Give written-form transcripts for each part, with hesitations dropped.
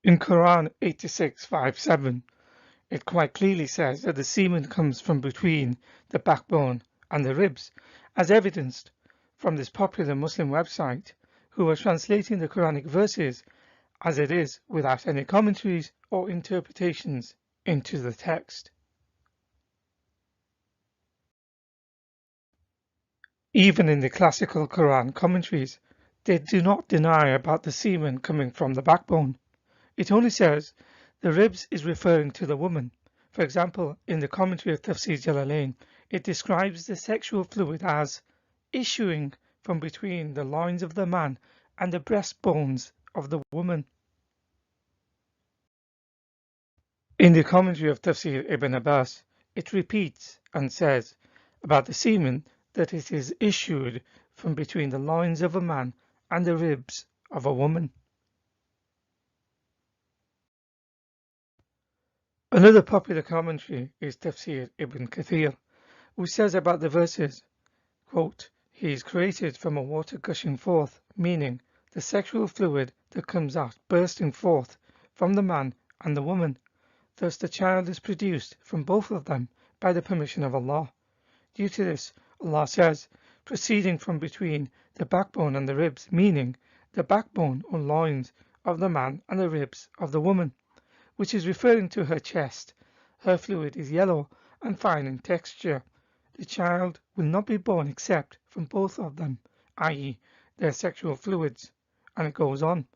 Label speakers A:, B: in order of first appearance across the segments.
A: In Quran 86:5-7, it quite clearly says that the semen comes from between the backbone and the ribs, as evidenced from this popular Muslim website, who are translating the Quranic verses as it is without any commentaries or interpretations into the text. Even in the classical Quran commentaries, they do not deny about the semen coming from the backbone. It only says the ribs is referring to the woman. For example, in the commentary of Tafsir Jalalain, it describes the sexual fluid as issuing from between the loins of the man and the breastbones of the woman. In the commentary of Tafsir Ibn Abbas, it repeats and says about the semen that it is issued from between the loins of a man and the ribs of a woman. Another popular commentary is Tafsir Ibn Kathir, which says about the verses, quote, "He is created from a water gushing forth," meaning the sexual fluid that comes out bursting forth from the man and the woman. Thus the child is produced from both of them by the permission of Allah. Due to this, Allah says, proceeding from between the backbone and the ribs, meaning the backbone or loins of the man and the ribs of the woman, which is referring to her chest. Her fluid is yellow and fine in texture. The child will not be born except from both of them, i.e. their sexual fluids. And it goes on.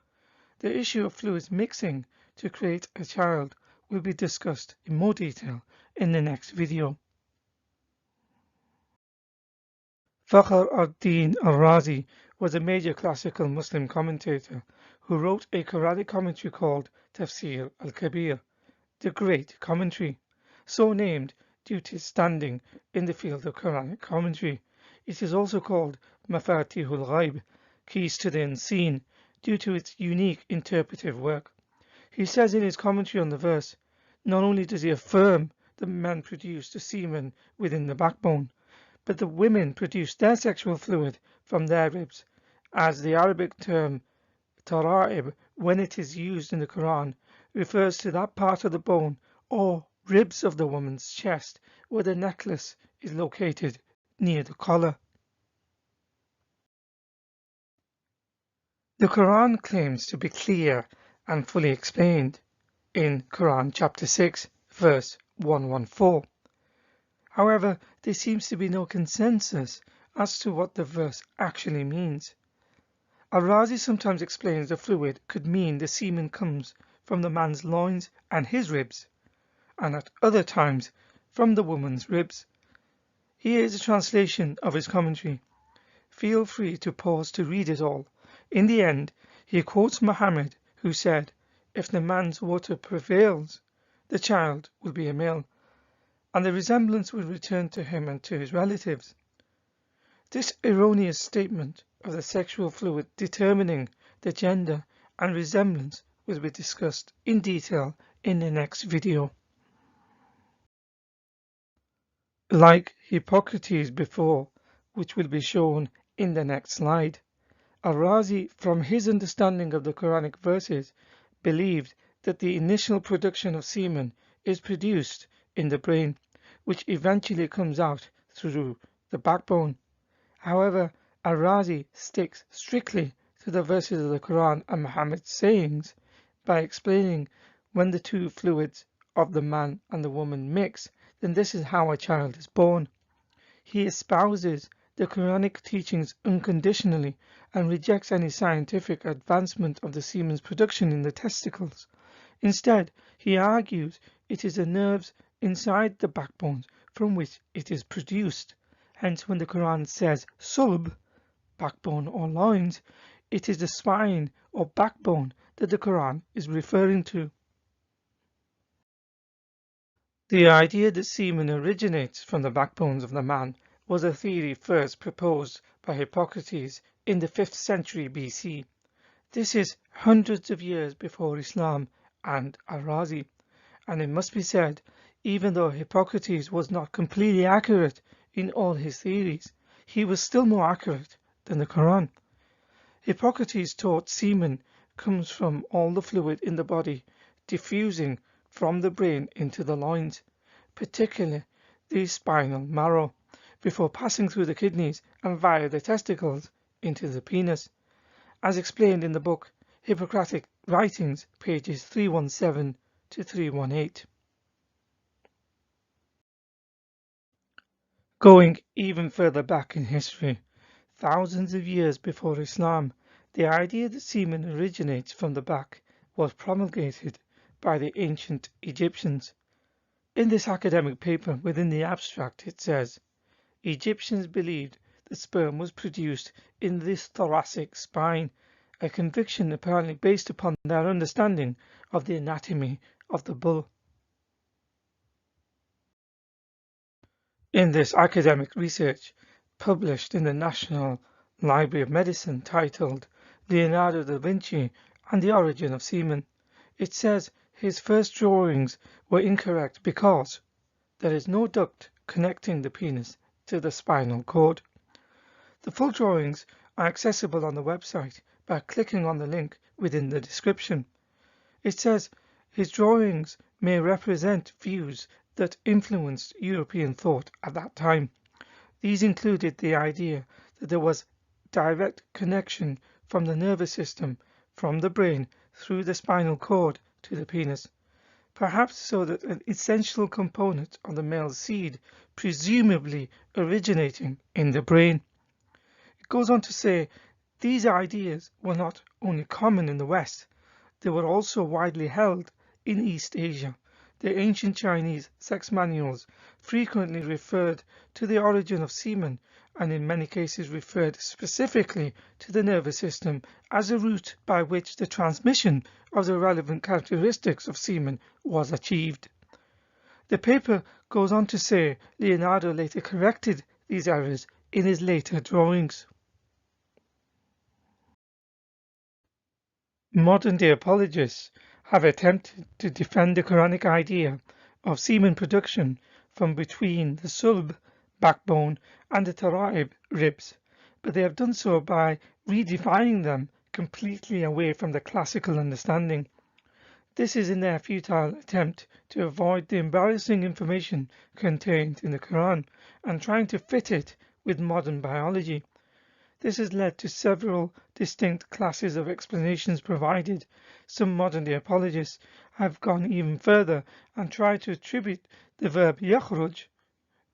A: The issue of fluids mixing to create a child will be discussed in more detail in the next video. Fakhr ad-Din al-Razi was a major classical Muslim commentator who wrote a Quranic commentary called Tafsir al-Kabir, the Great Commentary, so named due to its standing in the field of Quranic commentary. It is also called Mafatihul Ghaib, Keys to the Unseen, due to its unique interpretive work. He says in his commentary on the verse, not only does he affirm that men produce the semen within the backbone, but the women produce their sexual fluid from their ribs, as the Arabic term tara'ib, when it is used in the Quran, refers to that part of the bone or ribs of the woman's chest where the necklace is located near the collar. The Quran claims to be clear and fully explained in Quran chapter 6 verse 114. However, there seems to be no consensus as to what the verse actually means. Al-Razi sometimes explains the fluid could mean the semen comes from the man's loins and his ribs, and at other times from the woman's ribs. Here is a translation of his commentary. Feel free to pause to read it all. In the end, he quotes Muhammad, who said, "If the man's water prevails, the child will be a male, and the resemblance will return to him and to his relatives." This erroneous statement of the sexual fluid determining the gender and resemblance will be discussed in detail in the next video. Like Hippocrates before, which will be shown in the next slide, Al-Razi, from his understanding of the Quranic verses, believed that the initial production of semen is produced in the brain, which eventually comes out through the backbone. However, Al-Razi sticks strictly to the verses of the Quran and Muhammad's sayings by explaining when the two fluids of the man and the woman mix, then this is how a child is born. He espouses the Quranic teachings unconditionally and rejects any scientific advancement of the semen's production in the testicles. Instead, he argues it is the nerves inside the backbones from which it is produced. Hence, when the Quran says sulb, backbone or loins, it is the spine or backbone that the Quran is referring to. The idea that semen originates from the backbones of the man was a theory first proposed by Hippocrates in the 5th century BC. This is hundreds of years before Islam and Al-Razi, and it must be said, even though Hippocrates was not completely accurate in all his theories, he was still more accurate than the Quran. Hippocrates taught semen comes from all the fluid in the body diffusing from the brain into the loins, particularly the spinal marrow, before passing through the kidneys and via the testicles into the penis, as explained in the book Hippocratic Writings, pages 317 to 318. Going even further back in history, thousands of years before Islam, the idea that semen originates from the back was promulgated by the ancient Egyptians. In this academic paper within the abstract it says, Egyptians believed that sperm was produced in this thoracic spine, a conviction apparently based upon their understanding of the anatomy of the bull. In this academic research, published in the National Library of Medicine titled Leonardo da Vinci and the Origin of Semen, it says his first drawings were incorrect because there is no duct connecting the penis to the spinal cord. The full drawings are accessible on the website by clicking on the link within the description. It says his drawings may represent views that influenced European thought at that time. These included the idea that there was direct connection from the nervous system from the brain through the spinal cord to the penis, perhaps so that an essential component of the male seed presumably originating in the brain. It goes on to say these ideas were not only common in the West, they were also widely held in East Asia. The ancient Chinese sex manuals frequently referred to the origin of semen and in many cases referred specifically to the nervous system as a route by which the transmission of the relevant characteristics of semen was achieved. The paper goes on to say Leonardo later corrected these errors in his later drawings. Modern-day apologists have attempted to defend the Quranic idea of semen production from between the sulb, backbone, and the tara'ib, ribs, but they have done so by redefining them completely away from the classical understanding. This is in their futile attempt to avoid the embarrassing information contained in the Quran and trying to fit it with modern biology. This has led to several distinct classes of explanations provided. Some modern-day apologists have gone even further and tried to attribute the verb yakhruj,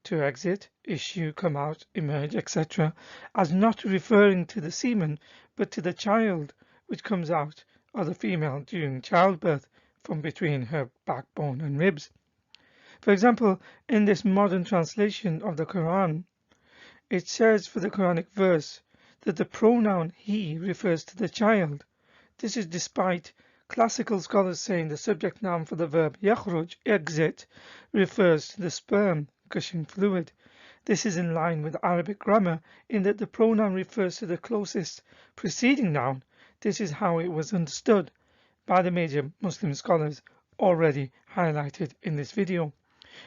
A: to exit, issue, come out, emerge, etc., as not referring to the semen but to the child which comes out of the female during childbirth from between her backbone and ribs. For example, in this modern translation of the Quran, it says for the Quranic verse that the pronoun he refers to the child. This is despite classical scholars saying the subject noun for the verb yakhruj, exit, refers to the sperm, gushing fluid. This is in line with Arabic grammar in that the pronoun refers to the closest preceding noun. This is how it was understood by the major Muslim scholars already highlighted in this video,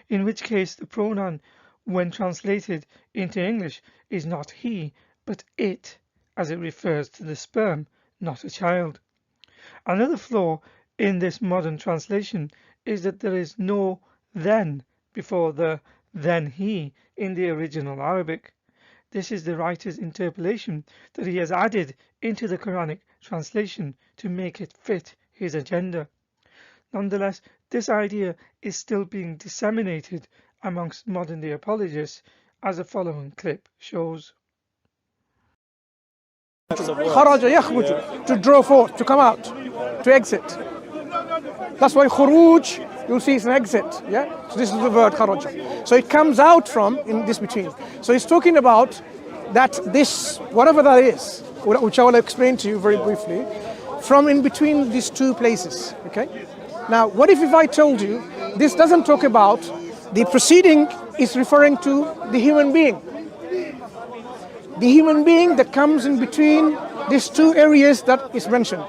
A: in which case the pronoun when translated into English is not he but it, as it refers to the sperm, not a child. Another flaw in this modern translation is that there is no then before the then he in the original Arabic. This is the writer's interpolation that he has added into the Quranic translation to make it fit his agenda. Nonetheless, this idea is still being disseminated amongst modern-day apologists, as the following clip shows.
B: خرج يخرج, to draw forth, to come out, to exit. That's why khuruj, you'll see it's an exit. Yeah. So this is the word kharaja. So it comes out from in this between. So he's talking about that this, whatever that is, which I will explain to you very briefly, from in between these two places. Okay. Now, what if I told you this doesn't talk about the preceding is referring to the human being? The human being that comes in between these two areas that is mentioned.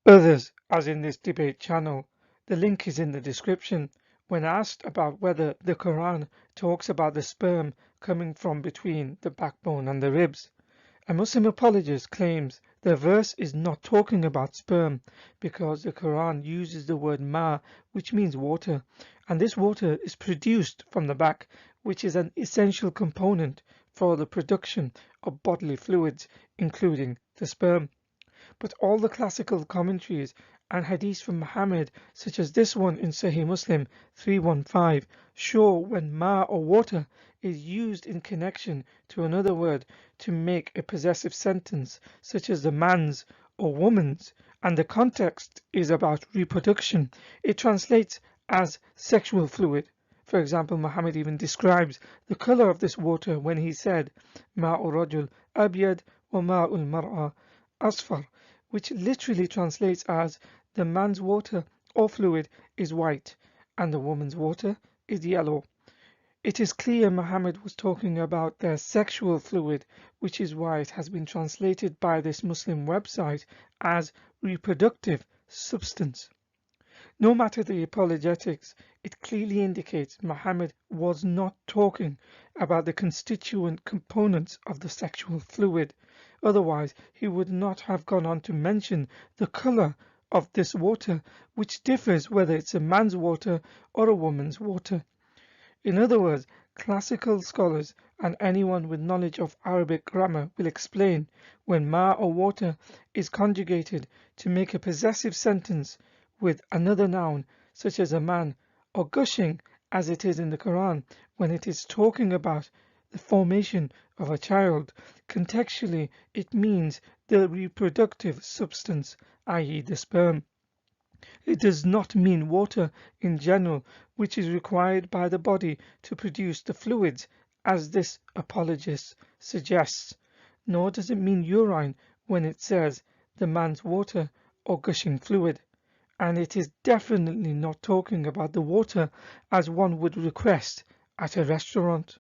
A: Others, as in this debate channel, the link is in the description, when asked about whether the Quran talks about the sperm coming from between the backbone and the ribs, A Muslim apologist claims the verse is not talking about sperm because the Quran uses the word ma, which means water, and this water is produced from the back, which is an essential component for the production of bodily fluids, including the sperm. But all the classical commentaries and hadiths from Muhammad, such as this one in Sahih Muslim 315, show when ma or water is used in connection to another word to make a possessive sentence, such as the man's or woman's, and the context is about reproduction, it translates as sexual fluid. For example, Muhammad even describes the color of this water when he said, Ma'u rajul abyad wa ma'ul mar'a asfar, which literally translates as the man's water or fluid is white and the woman's water is yellow. It is clear Muhammad was talking about their sexual fluid, which is why it has been translated by this Muslim website as reproductive substance. No matter the apologetics, it clearly indicates Muhammad was not talking about the constituent components of the sexual fluid. Otherwise, he would not have gone on to mention the color of this water, which differs whether it's a man's water or a woman's water. In other words, classical scholars and anyone with knowledge of Arabic grammar will explain when ma or water is conjugated to make a possessive sentence with another noun, such as a man, or gushing, as it is in the Quran, when it is talking about the formation of a child. Contextually, it means the reproductive substance, i.e. the sperm. It does not mean water in general, which is required by the body to produce the fluids, as this apologist suggests, nor does it mean urine when it says the man's water or gushing fluid. And it is definitely not talking about the water as one would request at a restaurant.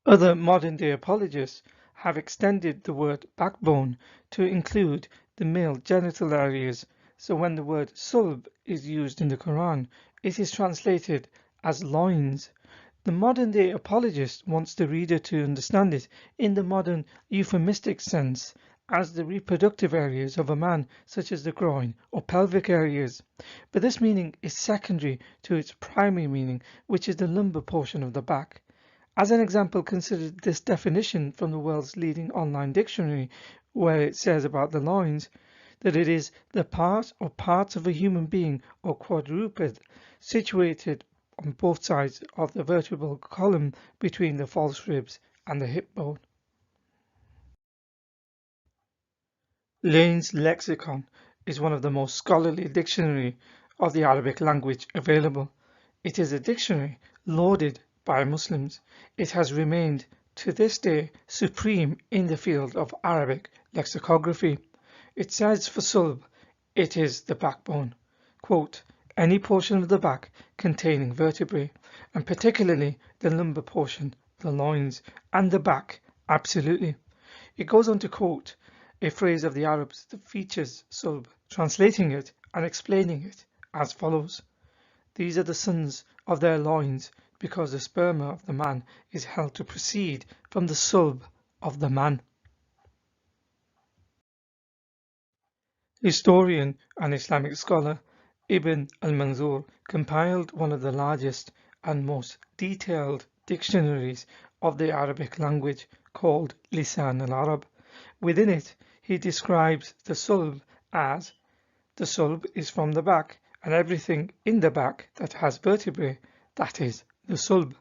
A: Other modern-day apologists have extended the word backbone to include the male genital areas, so when the word sulb is used in the Quran, it is translated as loins. The modern-day apologist wants the reader to understand it in the modern euphemistic sense as the reproductive areas of a man, such as the groin or pelvic areas. But this meaning is secondary to its primary meaning, which is the lumbar portion of the back. As an example, consider this definition from the world's leading online dictionary, where it says about the loins that it is the part or parts of a human being or quadruped situated on both sides of the vertebral column between the false ribs and the hip bone. Lane's lexicon is one of the most scholarly dictionary of the Arabic language available. It is a dictionary lauded by Muslims. It has remained to this day supreme in the field of Arabic lexicography. It says for sulb, it is the backbone. Quote, any portion of the back containing vertebrae, and particularly the lumbar portion, the loins, and the back, absolutely. It goes on to quote a phrase of the Arabs that features sulb, translating it and explaining it as follows. These are the sons of their loins, because the sperma of the man is held to proceed from the sulb of the man. Historian and Islamic scholar Ibn al-Manzur compiled one of the largest and most detailed dictionaries of the Arabic language called Lisan al-Arab. Within it, he describes the sulb as the sulb is from the back, and everything in the back that has vertebrae, that is the sulb.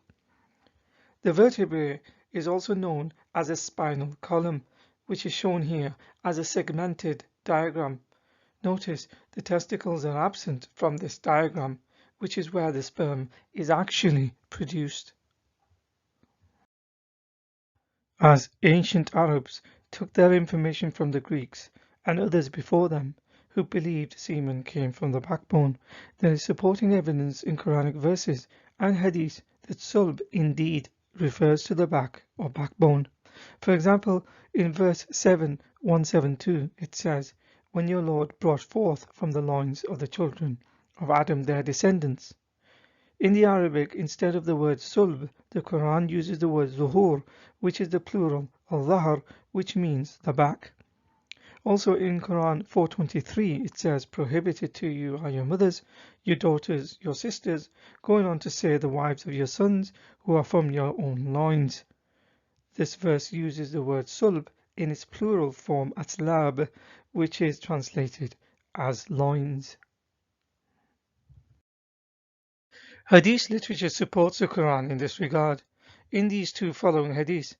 A: The vertebrae is also known as a spinal column, which is shown here as a segmented diagram. Notice the testicles are absent from this diagram, which is where the sperm is actually produced. As ancient Arabs took their information from the Greeks and others before them who believed semen came from the backbone, there is supporting evidence in Quranic verses and hadith that sulb indeed refers to the back or backbone. For example, in verse 172 it says, when your Lord brought forth from the loins of the children of Adam their descendants. In the Arabic, instead of the word sulb, the Quran uses the word zuhur, which is the plural of dhahr, which means the back. Also in Quran 4:23 it says, prohibited to you are your mothers, your daughters, your sisters, going on to say the wives of your sons who are from your own loins. This verse uses the word sulb in its plural form aslab, which is translated as loins. Hadith literature supports the Quran in this regard. In these two following hadiths,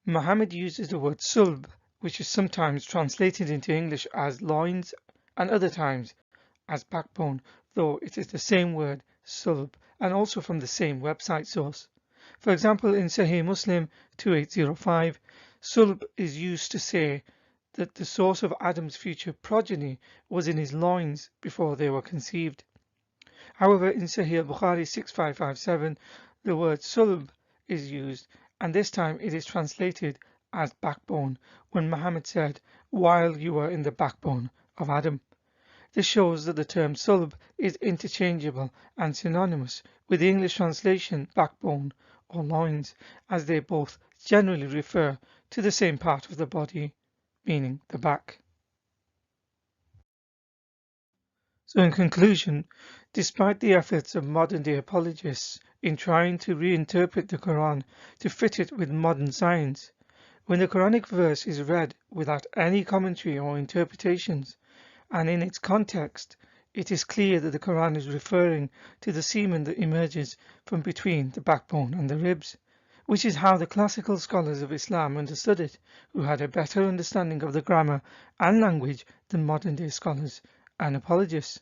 A: Muhammad uses the word sulb, which is sometimes translated into English as loins and other times as backbone, though it is the same word sulb and also from the same website source. For example, in Sahih Muslim 2805, sulb is used to say that the source of Adam's future progeny was in his loins before they were conceived. However, in Sahih Bukhari 6557, the word sulb is used, and this time it is translated as backbone when Muhammad said, while you were in the backbone of Adam. This shows that the term sulb is interchangeable and synonymous with the English translation backbone or loins, as they both generally refer to the same part of the body, meaning the back. So in conclusion, despite the efforts of modern-day apologists in trying to reinterpret the Quran to fit it with modern science, when the Quranic verse is read without any commentary or interpretations, and in its context, it is clear that the Quran is referring to the semen that emerges from between the backbone and the ribs, which is how the classical scholars of Islam understood it, who had a better understanding of the grammar and language than modern-day scholars and apologists.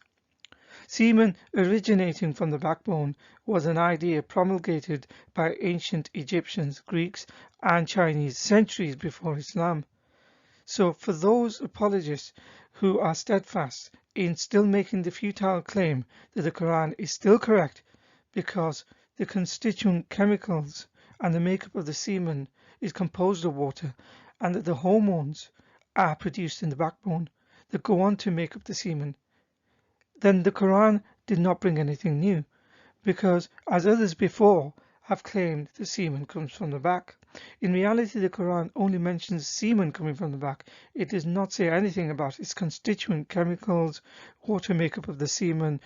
A: Semen originating from the backbone was an idea promulgated by ancient Egyptians, Greeks, and Chinese centuries before Islam. So for those apologists who are steadfast in still making the futile claim that the Quran is still correct because the constituent chemicals and the makeup of the semen is composed of water, and that the hormones are produced in the backbone that go on to make up the semen, then the Quran did not bring anything new, because as others before have claimed the semen comes from the back. In reality, the Quran only mentions semen coming from the back. It does not say anything about its constituent chemicals, water makeup of the semen,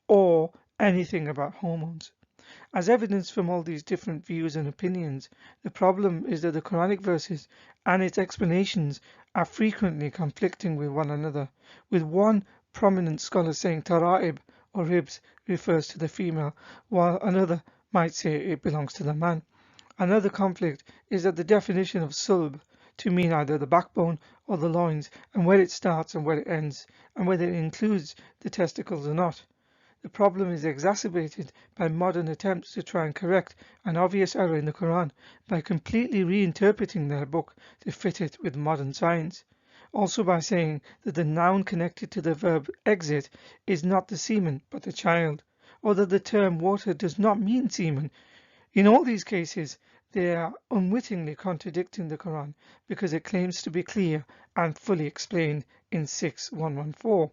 A: or anything about hormones. As evidence from all these different views and opinions, the problem is that the Quranic verses and its explanations are frequently conflicting with one another, with one prominent scholar saying tara'ib or ribs refers to the female, while another might say it belongs to the man. Another conflict is that the definition of sulb to mean either the backbone or the loins, and where it starts and where it ends, and whether it includes the testicles or not. The problem is exacerbated by modern attempts to try and correct an obvious error in the Quran by completely reinterpreting their book to fit it with modern science. Also by saying that the noun connected to the verb exit is not the semen but the child, or that the term water does not mean semen. In all these cases, they are unwittingly contradicting the Quran because it claims to be clear and fully explained in 6:114.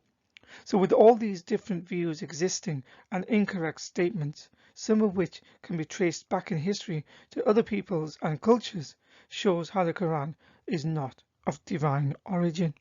A: So with all these different views existing and incorrect statements, some of which can be traced back in history to other peoples and cultures, shows how the Quran is not of divine origin.